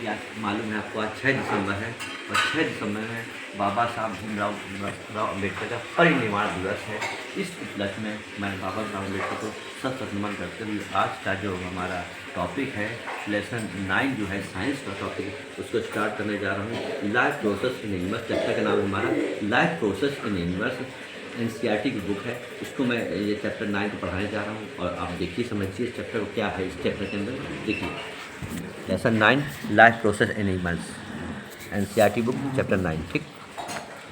क्या मालूम है आपको, आज 6 दिसंबर है और 6 दिसंबर में बाबा साहब भीमराव अम्बेडकर का परिनिर्वाण दिवस है। इस उपलक्ष्य में मैं बाबा साहब अम्बेडकर को सत नमन करते हुए आज का जो हमारा टॉपिक है लेसन 9 जो है साइंस का टॉपिक है, उसको स्टार्ट करने जा रहा हूँ। Life process in universe, chapter का नाम हमारा life process in universe, NCERT की बुक है। उसको मैं ये चैप्टर 9 को पढ़ाने जा रहा हूँ और आप देखिए समझिए इस चैप्टर को क्या है। इस चैप्टर के अंदर देखिए lesson 9 life process in animals, NCERT book chapter 9। ठीक,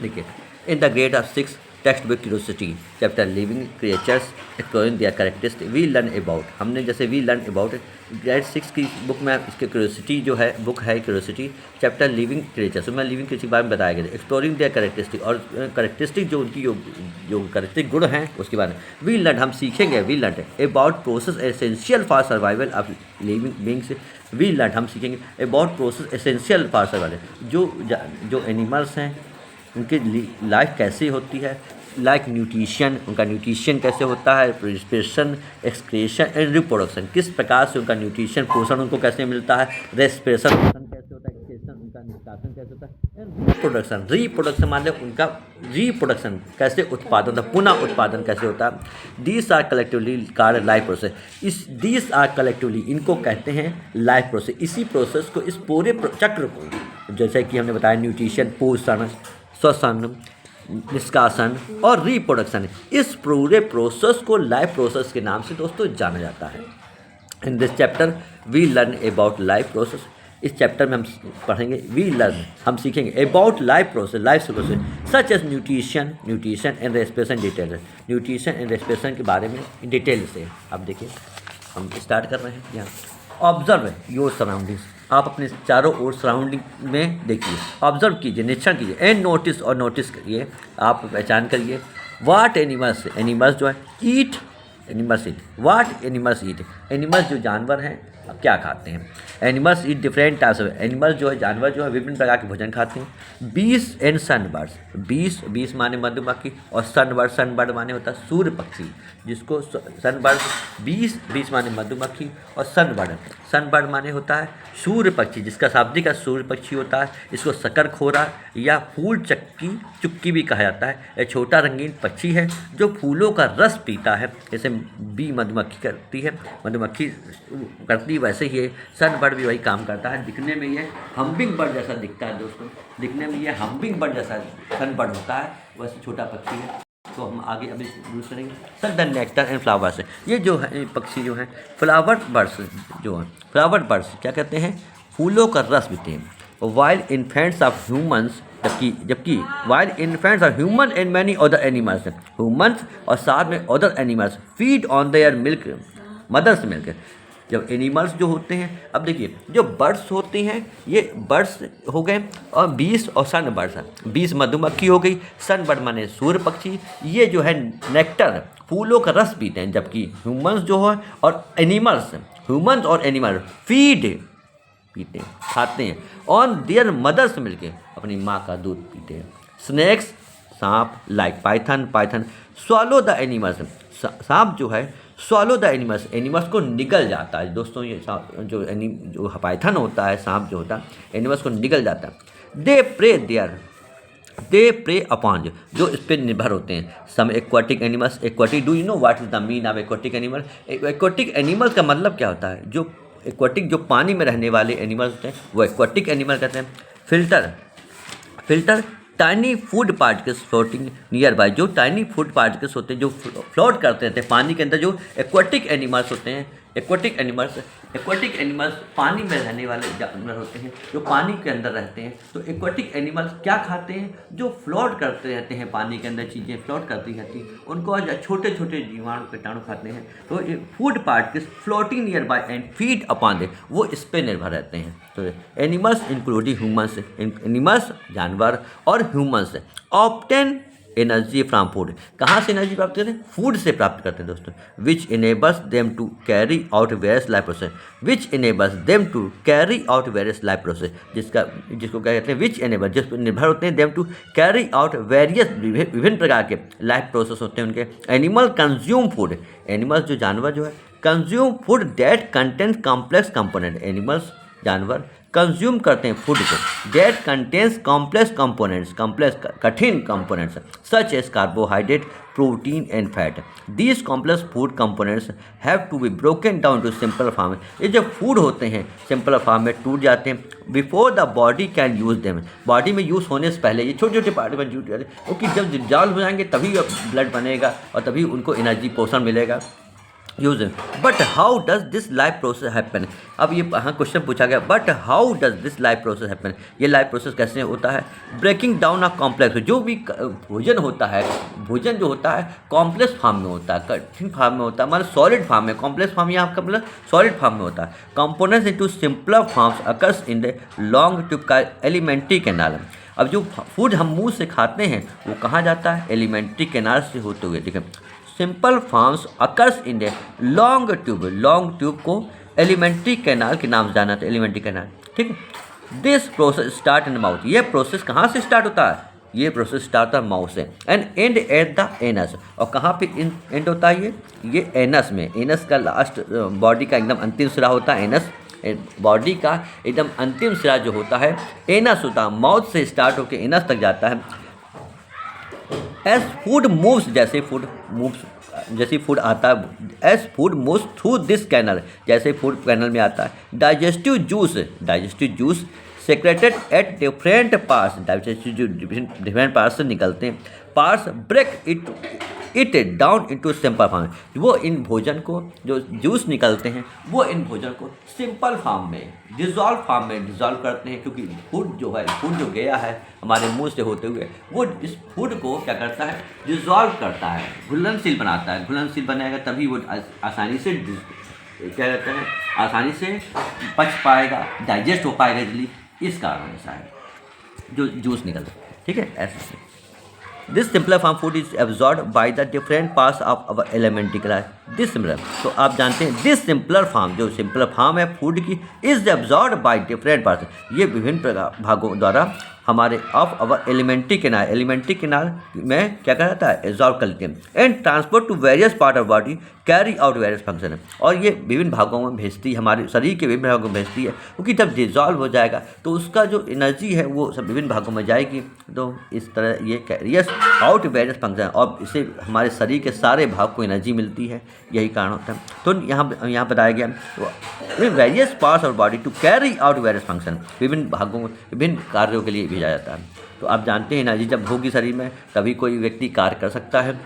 देखिए in the grade of 6 text book curiosity chapter living creatures exploring their characteristic we learn about, हमने जैसे वी लर्न अबाउट ग्रेड 6 की बुक में इसके क्यूरियोसिटी जो है बुक है क्यूरियोसिटी चैप्टर लिविंग क्रिएचर्स में लिविंग क्रिएचर के बारे में बताया गया एक्सप्लोरिंग देयर कैरेक्टरिस्टिक, और कैरेक्टरिस्टिक जो उनकी जो कैरेक्टरिस्टिक गुण हैं उसके बारे में वी लर्न, हम सीखेंगे we learn about process essential for survival of living beings. We learn, हम सीखेंगे about process essential for survival, जो एनिमल्स हैं उनकी लाइफ कैसे होती है, लाइक न्यूट्रिशन, उनका न्यूट्रिशन कैसे होता है, रेस्पिरेशन, एक्सक्रेशन एंड रिप्रोडक्शन, किस प्रकार से उनका न्यूट्रिशन पोषण उनको कैसे मिलता है, रेस्पिरेशन कैसे होता है, एक्सक्रेशन उनका निष्कासन कैसे होता है, एंड रिप्रोडक्शन मतलब उनका रिप्रोडक्शन कैसे उत्पादन होता है, पुनः उत्पादन कैसे होता है। These are collectively called life process, these are collectively इनको कहते हैं लाइफ प्रोसेस। इसी प्रोसेस को, इस पूरे चक्र को, जैसे कि हमने बताया न्यूट्रिशन, पोषण, श्वसन, निष्कासन और रिप्रोडक्शन, इस पूरे प्रोसेस को लाइफ प्रोसेस के नाम से दोस्तों जाना जाता है। In this chapter we learn about life process, इस चैप्टर में हम पढ़ेंगे वी लर्न, हम सीखेंगे about life process such as nutrition and respiration detail, nutrition and respiration के बारे में डिटेल से। अब देखिए हम स्टार्ट कर रहे हैं यहाँ। ऑब्जर्व योर सराउंडिंग्स, आप अपने चारों ओर सराउंडिंग में देखिए, ऑब्जर्व कीजिए, निरीक्षण कीजिए, एंड नोटिस, और नोटिस करिए, आप पहचान करिए वाट एनिमल्स, एनिमल्स जो है ईट, एनिमल्स ईट, वाट एनिमल्स ईट, एनिमल्स जो जानवर हैं क्या खाते हैं। Animals eat different types of, animals जो है जानवर जो है विभिन्न प्रकार के भोजन खाते हैं। बीस एंड सनबर्ड्स, बीस माने मधुमक्खी और सनबर्ड माने होता है सूर्य पक्षी, जिसको सनबर्ड, बीस माने मधुमक्खी और सनबर्ड माने होता है सूर्य पक्षी, जिसका शाब्दिक अर्थ सूर्य पक्षी होता है। इसको शकरखोरा या फूल चुक्की भी कहा जाता है। यह छोटा रंगीन पक्षी है जो फूलों का रस पीता है, जैसे बी मधुमक्खी करती है, मधुमक्खी करती वैसे ही सनबर्ड भी वही काम करता है। दिखने में ये हम्बिंग बर्ड जैसा दिखता है दोस्तों, दिखने में ये हम्बिंग बर्ड जैसा सनबर्ड होता है, वैसे छोटा पक्षी है। तो हम आगे अभी यूज़ करेंगे sir the nectar and flowers, ये जो है पक्षी जो हैं फ्लावर बर्ड्स, जो हैं फ्लावर बर्ड्स क्या कहते हैं, फूलों का रस पीते हैं। वाइल्ड इन्फेंट्स ऑफ ह्यूमन्स, जबकि wild infants of human and many other animals, humans और साथ में other animals feed on their milk, mother's milk. जब एनिमल्स जो होते हैं, अब देखिए जो बर्ड्स होते हैं ये बर्ड्स हो गए और 20 और सन बर्ड्स, 20 मधुमक्खी हो गई, सन बर्ड माने सूर्य पक्षी, ये जो है नेक्टर फूलों का रस पीते हैं, जबकि ह्यूमन्स जो है और एनिमल्स, ह्यूमन्स और एनिमल फीड पीते हैं, खाते हैं ऑन देयर मदर्स मिलके, अपनी माँ का दूध पीते हैं। स्नेक्स सांप, like Python swallow the animals, सांप जो है स्वॉलो द एनिमल्स को निगल जाता है दोस्तों। ये जो पाइथन होता है, सांप जो होता है एनिमल्स को निगल जाता है। दे प्रे अपॉन, जो इस पर निर्भर होते हैं। Some aquatic animals, aquatic, do you know what is the mean of aquatic animal? Aquatic animals का मतलब क्या होता है, जो एक्वाटिक जो पानी में रहने वाले एनिमल्स होते हैं वो एक्वाटिक एनिमल कहते हैं। Filter tiny food particles floating near by, जो टाइनी फूड पार्टिकल्स होते हैं जो फ्लोट करते रहते हैं पानी के अंदर, जो एक्वाटिक एनिमल्स होते हैं, एक्वाटिक एनिमल्स पानी में रहने वाले जानवर होते हैं जो पानी के अंदर रहते हैं। तो एक्वाटिक एनिमल्स क्या खाते हैं, जो फ्लोट करते रहते हैं पानी के अंदर, चीज़ें फ्लोट करती रहती हैं उनको छोटे छोटे जीवाणु कीटाणु खाते हैं। तो ये food particles floating nearby and feed upon they, वो इस पर निर्भर रहते हैं। तो एनिमल्स इंक्लूडिंग ह्यूमन्स, एनिमल्स जानवर और humans obtain energy from food, कहाँ से एनर्जी प्राप्त करते हैं, फूड से प्राप्त करते हैं दोस्तों। Which enables them to carry out various life process, which enables them to carry out various life process, जिसको क्या कहते हैं, विच इनेबल, जिस पर निर्भर होते हैं, them to carry out various, विभिन्न प्रकार के लाइफ प्रोसेस होते हैं उनके। एनिमल कंज्यूम फूड, एनिमल्स जो जानवर जो है consume food that content complex component, animals जानवर कंज्यूम करते हैं फूड को that contains complex components, complex कठिन components such as carbohydrate, protein and fat. These complex food components have to be broken down to simple form. ये जो food होते हैं simple form में टूट जाते हैं before the body can use them. Body में यूज़ होने से पहले ये छोटे छोटे पार्ट में टूट जाते हैं, क्योंकि जब डिजॉल्व हो जाएंगे तभी ब्लड बनेगा और तभी उनको एनर्जी पोषण मिलेगा use. But how does this life process happen. अब ये हाँ क्वेश्चन पूछा गया, but how does this life process happen, ये लाइफ प्रोसेस कैसे होता है। ब्रेकिंग डाउन ऑफ कॉम्प्लेक्स, जो भी भोजन होता है, भोजन जो होता है कॉम्प्लेक्स फॉर्म में होता है, कठिन फॉर्म में होता है, मतलब सॉलिड फॉर्म में। कॉम्प्लेक्स फॉर्म यहाँ आपका मतलब सॉलिड फॉर्म में होता है। Components into simpler forms occurs in the long tube का एलिमेंट्री कैनाल। अब जो फूड हम मुंह से खाते हैं वो कहाँ जाता है, एलिमेंट्री कैनाल से होते हुए। ठीक है, simple forms occurs in the long tube, long tube को एलिमेंट्री कैनाल के नाम से जाना था, एलिमेंट्री कैनाल। ठीक है, this process start in mouth. ये प्रोसेस कहाँ से स्टार्ट होता है, ये प्रोसेस स्टार्ट होता है माउथ से and and at the anus. और कहाँ पे एंड होता है ये एनस में। एनस का लास्ट बॉडी का एकदम अंतिम सिरा होता है एनस। बॉडी का एकदम अंतिम सिरा जो होता है एनस होता है, माउथ से स्टार्ट होकर एनस तक जाता है। एज फूड मूव्स, जैसे फूड मूव्स, जैसे फूड आता है, as food moves through this canal, जैसे फूड कैनल में आता है। Digestive juice secreted at different parts, digestive जो डिफरेंट पार्ट्स से निकलते हैं, parts break it down into simple form. वो इन भोजन को जो जूस निकलते हैं वो इन भोजन को सिंपल फॉर्म में, डिज़ोल्व फॉर्म में डिज़ोल्व करते हैं। क्योंकि फूड जो गया है हमारे मुंह से होते हुए वो इस फूड को क्या करता है, डिज़ोल्व करता है, घुलनशील बनाता है। घुलनशील बनेगा तभी वो आसानी से क्या कहते हैं, आसानी से पच पाएगा, डाइजेस्ट हो पाएगा इजली। इस कारण ऐसा है जो जूस निकलता है। ठीक है, ऐसे this simpler form food is absorb by the different parts of our alimentary canal. This simpler, तो आप जानते हैं दिस सिंपलर फॉर्म, जो सिंपलर फॉर्म है फूड की, is absorb by different parts, ये विभिन्न भागों द्वारा हमारे ऑफ अवर एलिमेंट्री कैनाल में क्या कहा जाता है, एब्जॉर्ब कर लेते हैं and transport to various part of body carry out various function. और ये विभिन्न भागों में भेजती है, हमारे शरीर के विभिन्न भागों में भेजती है, क्योंकि जब डिजॉल्व हो जाएगा तो उसका जो एनर्जी है वो सब विभिन्न भागों में जाएगी। तो इस तरह ये कैरियस आउट वेरियस फंक्शन, और इससे हमारे शरीर के सारे भाग को एनर्जी मिलती है, यही कारण होता है। तो यहाँ बताया गया various parts of body to carry out various function, विभिन्न भागों में विभिन्न कार्यों के लिए भेजा जाता है। तो आप जानते हैं एनर्जी जब होगी शरीर में तभी कोई व्यक्ति कार्य कर सकता है।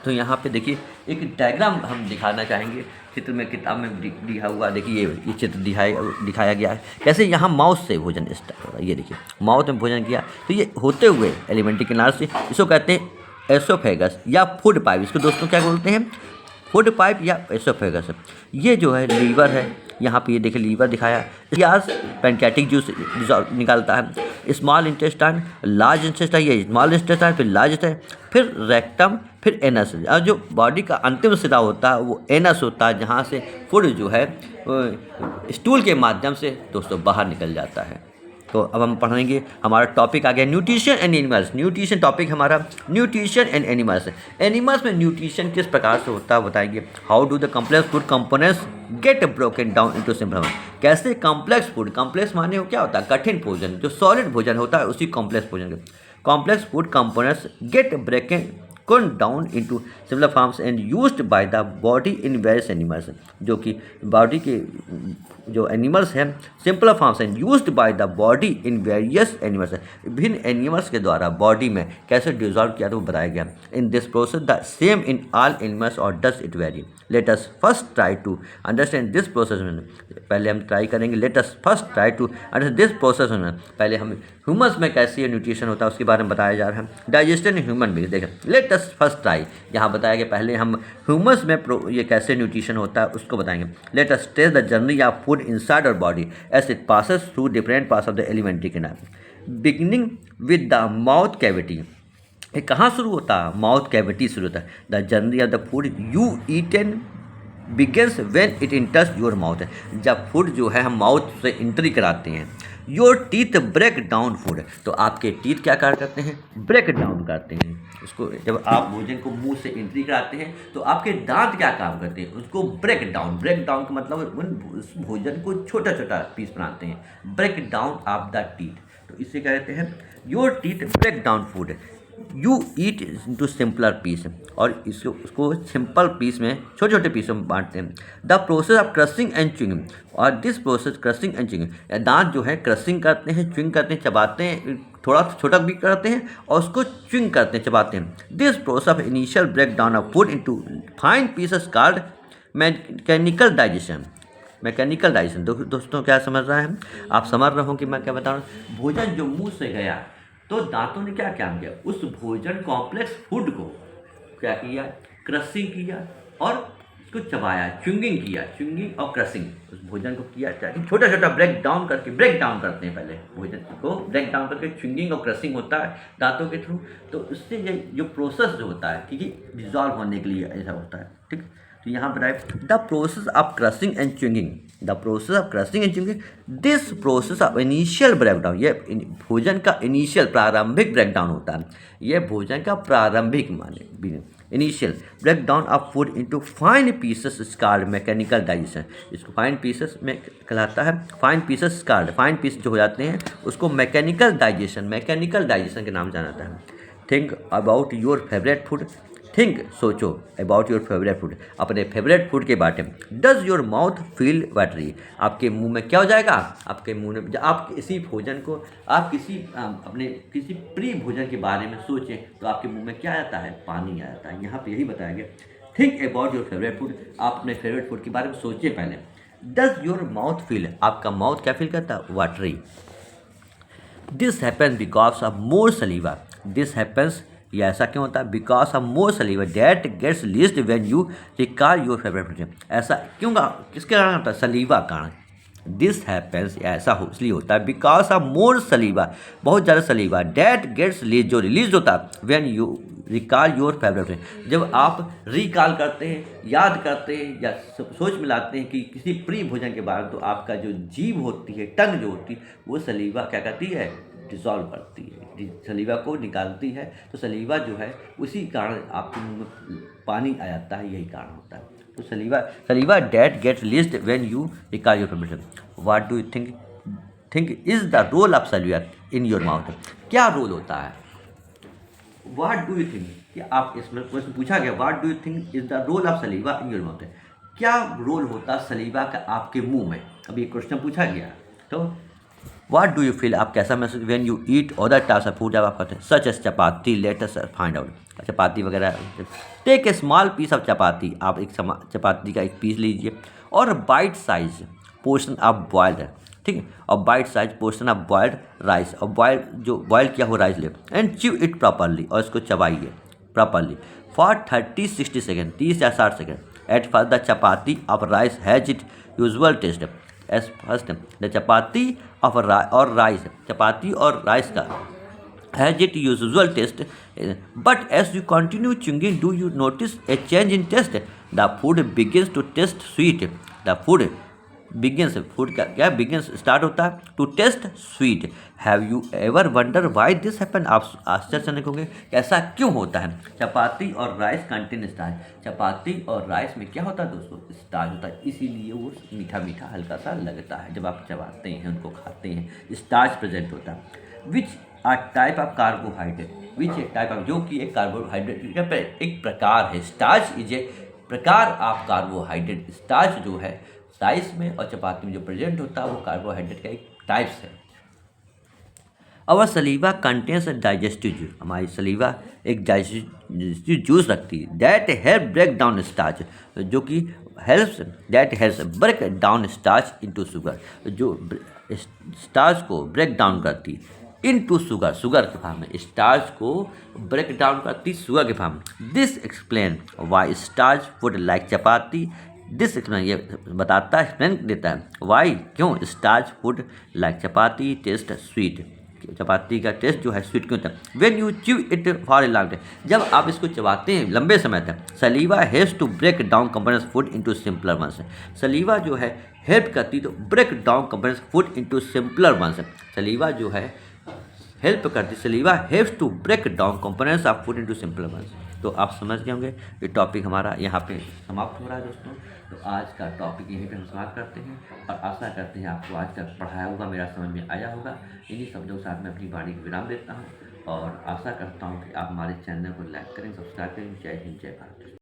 तो यहाँ पे देखिए एक डायग्राम हम दिखाना चाहेंगे, चित्र में किताब में दिया हुआ। देखिए ये चित्र दिखाया गया है कैसे यहाँ माउथ से भोजन स्टार्ट हो रहा है। ये देखिए माउथ में भोजन किया तो ये होते हुए एलिमेंट्री कैनाल से, इसको कहते हैं एसोफेगस या फूड पाइप। इसको दोस्तों क्या बोलते हैं, फूड पाइप या एसोफेगस। ये जो है लीवर है, यहाँ पे ये देखिए लीवर दिखाया, ग्यास पैनक्रेटिक जूस निकालता है, स्मॉल इंटेस्टाइन, लार्ज इंटेस्टाइन, ये स्मॉल इंटेस्टाइन, फिर लार्ज इंटेस्टाइन, फिर रेक्टम, फिर एनस। और जो बॉडी का अंतिम सिरा होता है वो एनस होता है, जहाँ से फूड जो है स्टूल के माध्यम से दोस्तों बाहर निकल जाता है। तो अब हम पढ़ेंगे, हमारा टॉपिक आ गया nutrition and animals. Nutrition topic हमारा न्यूट्रिशन एंड एनिमल्स। एनिमल्स में न्यूट्रिशन किस प्रकार से होता है बताएंगे। How do the complex food components get broken down into simple form. कैसे कॉम्प्लेक्स फूड, कॉम्प्लेक्स माने हो क्या होता है, कठिन भोजन, जो सॉलिड भोजन होता है उसी कॉम्प्लेक्स भोजन। Complex food components get broken down into simple forms and used by the body in various animals. जो कि बॉडी के जो एनिमल्स हैं simple forms and used by the body in various animals, विभिन्न एनिमल्स के द्वारा body में कैसे डिजॉल्व किया तो बताया गया। In this process the same in all animals और does it vary. Let us first try to understand this process. पहले हम ट्राई करेंगे, let us first try to understand this process. पहले हम ह्यूमन्स में कैसे न्यूट्रिशन होता है उसके बारे में बताया जा रहा है। डाइजेशन इन ह्यूमन बींग, देखें लेट अस फर्स्ट ट्राई, यहाँ बताया गया पहले हम ह्यूमन्स में ये कैसे न्यूट्रिशन होता है उसको बताएंगे। Let us test the journey of food inside our body as it passes through different parts of the alimentary canal, beginning with the mouth cavity. ये कहाँ शुरू होता है, माउथ कैविटी शुरू होता है। The journey of the food you eaten begins when it enters your mouth. जब food जो है हम माउथ से एंट्री कराते हैं, your teeth break down food, तो आपके टीथ क्या कार्य करते हैं, ब्रेक डाउन करते हैं उसको। जब आप भोजन को मुंह से एंट्री कराते हैं तो आपके दांत क्या काम करते हैं, उसको ब्रेक डाउन। ब्रेक डाउन का मतलब उस भोजन को छोटा छोटा पीस बनाते हैं, break down of the teeth. तो इससे क्या कहते हैं, your teeth break down food, you eat into simpler piece, और इसको उसको सिंपल पीस में छोटे छोटे पीसों में बांटते हैं। The process of crushing and chewing, और this process crushing and chewing, दांत जो है क्रशिंग करते हैं, च्युइंग करते हैं, चबाते हैं, थोड़ा छोटा भी करते हैं और उसको च्युइंग करते हैं, चबाते हैं। This process of initial break down of food into fine pieces called mechanical digestion. Mechanical digestion दोस्तों क्या समझ रहे हैं आप, समझ रहे हो कि मैं क्या बता रहा हूँ। भोजन जो मुंह से गया तो दांतों ने क्या काम किया, उस भोजन कॉम्प्लेक्स फूड को क्या किया, क्रशिंग किया और उसको चबाया, च्युइंगिंग किया, च्युइंगिंग और क्रशिंग, उस भोजन को किया छोटा छोटा ब्रेक डाउन करके, ब्रेक डाउन करते हैं पहले भोजन को, ब्रेक डाउन करके च्युइंगिंग और क्रशिंग होता है दांतों के थ्रू। तो उससे ये जो प्रोसेस जो होता है, ठीक है, डिजॉल्व होने के लिए ऐसा होता है, ठीक। तो यहाँ पर आए the process of crushing and chewing, the process of crushing and chewing, this process of initial breakdown, ये भोजन का इनिशियल प्रारंभिक ब्रेकडाउन होता है, ये भोजन का प्रारंभिक माने initial breakdown of food into fine pieces is called mechanical digestion. इसको फाइन पीसेस में कहलाता है, fine pieces called, fine piece जो हो जाते हैं उसको मैकेनिकल डाइजेशन, मैकेनिकल डाइजेशन के नाम जाना जाता है। Think about your favourite food, think सोचो अबाउट योर फेवरेट फूड, अपने फेवरेट फूड के बारे में। Does your mouth feel watery, आपके मुंह में क्या हो जाएगा, आपके मुंह में, जब आप किसी भोजन को, आप किसी अपने किसी प्रिय भोजन के बारे में सोचें तो आपके मुंह में क्या आता है, पानी आ जाता है। यहाँ पे यही बताया गया, think about your favourite food, आप अपने फेवरेट फूड के बारे में सोचिए पहले। डज योर माउथ फील, आपका माउथ क्या फील करता है, watery. This happens because of more saliva, this happens, ये ऐसा क्यों होता है, because of more saliva that gets list when you recall your favourite food, ऐसा क्यों, किसके कारण होता है, सलीवा कारण। दिस हैपेंस, ऐसा हो इसलिए होता है, बिकॉज ऑफ मोर सलीवा, बहुत ज़्यादा सलीवा, डैट गेट्स रिलीज, जो रिलीज होता है, when you recall your favourite food, जब आप रिकॉल करते हैं, याद करते हैं या सोच मिलाते हैं कि किसी प्रिय भोजन के बारे में, तो आपका जो जीभ होती है, टंग जो होती है, वो सलीवा क्या करती है, डिसॉल्व करती है, सलीवा को निकालती है। तो सलीवा जो है उसी कारण आपके मुंह में पानी आ जाता है, यही कारण होता है। तो saliva that get released when you recall your favourite, what do you think is the role of saliva in your mouth, क्या रोल होता है, व्हाट डू यू थिंक, कि आप इसमें क्वेश्चन पूछा गया, what do you think is the role of saliva in your mouth, क्या role होता है सलीवा का आपके मुंह में, अभी क्वेश्चन पूछा गया। तो व्हाट डू यू फील, आप कैसा महसूस when you eat other types of food, जब आप खाते हैं, such as chapati, let us find out, chapati वगैरह। Take a small piece of chapati, आप एक चपाती का एक पीस लीजिए, और bite size portion of boiled, ठीक है, और bite size portion of boiled rice, और बॉयल किया हुआ राइस ले, एंड च्यू इट प्रॉपरली, और इसको चबाइए प्रॉपरली फॉर 30-60 सेकेंड, 30 या 60 second. At first the chapati of rice has it usual taste, as first the chapati of और राइस, चपाती और राइस का has it usual taste, but as you continue chewing do you notice a change in taste, the food begins to taste sweet, the food begins, food का क्या begins start होता है, to taste sweet. Have you ever wonder why this happen, आप आश्चर्य होंगे ऐसा क्यों होता है। चपाती और राइस कंटेन स्टार्च, चपाती और राइस में क्या होता है दोस्तों, स्टार्च होता है, इसीलिए वो मीठा मीठा हल्का सा लगता है जब आप चबाते हैं, उनको खाते हैं, स्टार्च प्रेजेंट होता है। Which are type of carbohydrate, which a type of, जो कि एक कार्बोहाइड्रेट का एक प्रकार है, स्टार्च इज ए प्रकार ऑफ कार्बोहाइड्रेट, स्टार्च जो है राइस में और चपाती में जो प्रेजेंट होता है वो कार्बोहाइड्रेट का एक टाइप्स है। Our saliva contains digestive juice, हमारी सलीवा एक डाइजेस्टिव जूस रखती है, that help break down starch, जो कि helps break down starch into sugar, जो स्टार्च को ब्रेक डाउन करती है इनटू शुगर, शुगर के फॉर्म में, स्टार्च को ब्रेक डाउन करती शुगर के फॉर्म में। This explain why starch food like chapati, this explain, ये बताता है, एक्सप्लेन देता है, वाई क्यों starch food like chapati taste sweet, chapati का टेस्ट जो है स्वीट क्यों होता है? When you chew it for a long time, जब आप इसको चबाते हैं लंबे समय तक, saliva helps to break down components food into simpler ones. Saliva जो है हेल्प करती to break down components food into simpler ones. Saliva जो है हेल्प करती, saliva helps to break down components of food into simpler ones. तो आप समझ गए होंगे, ये टॉपिक हमारा यहाँ पे समाप्त हो रहा है दोस्तों। तो आज का टॉपिक यहीं पे हम समाप्त करते हैं और आशा करते हैं आपको आज का पढ़ाया होगा, मेरा समझ में आया होगा। इन्हीं शब्दों के साथ मैं अपनी वाणी को विराम देता हूँ और आशा करता हूँ कि आप हमारे चैनल को लाइक करें, सब्सक्राइब करें। जय हिंद, जय भारत।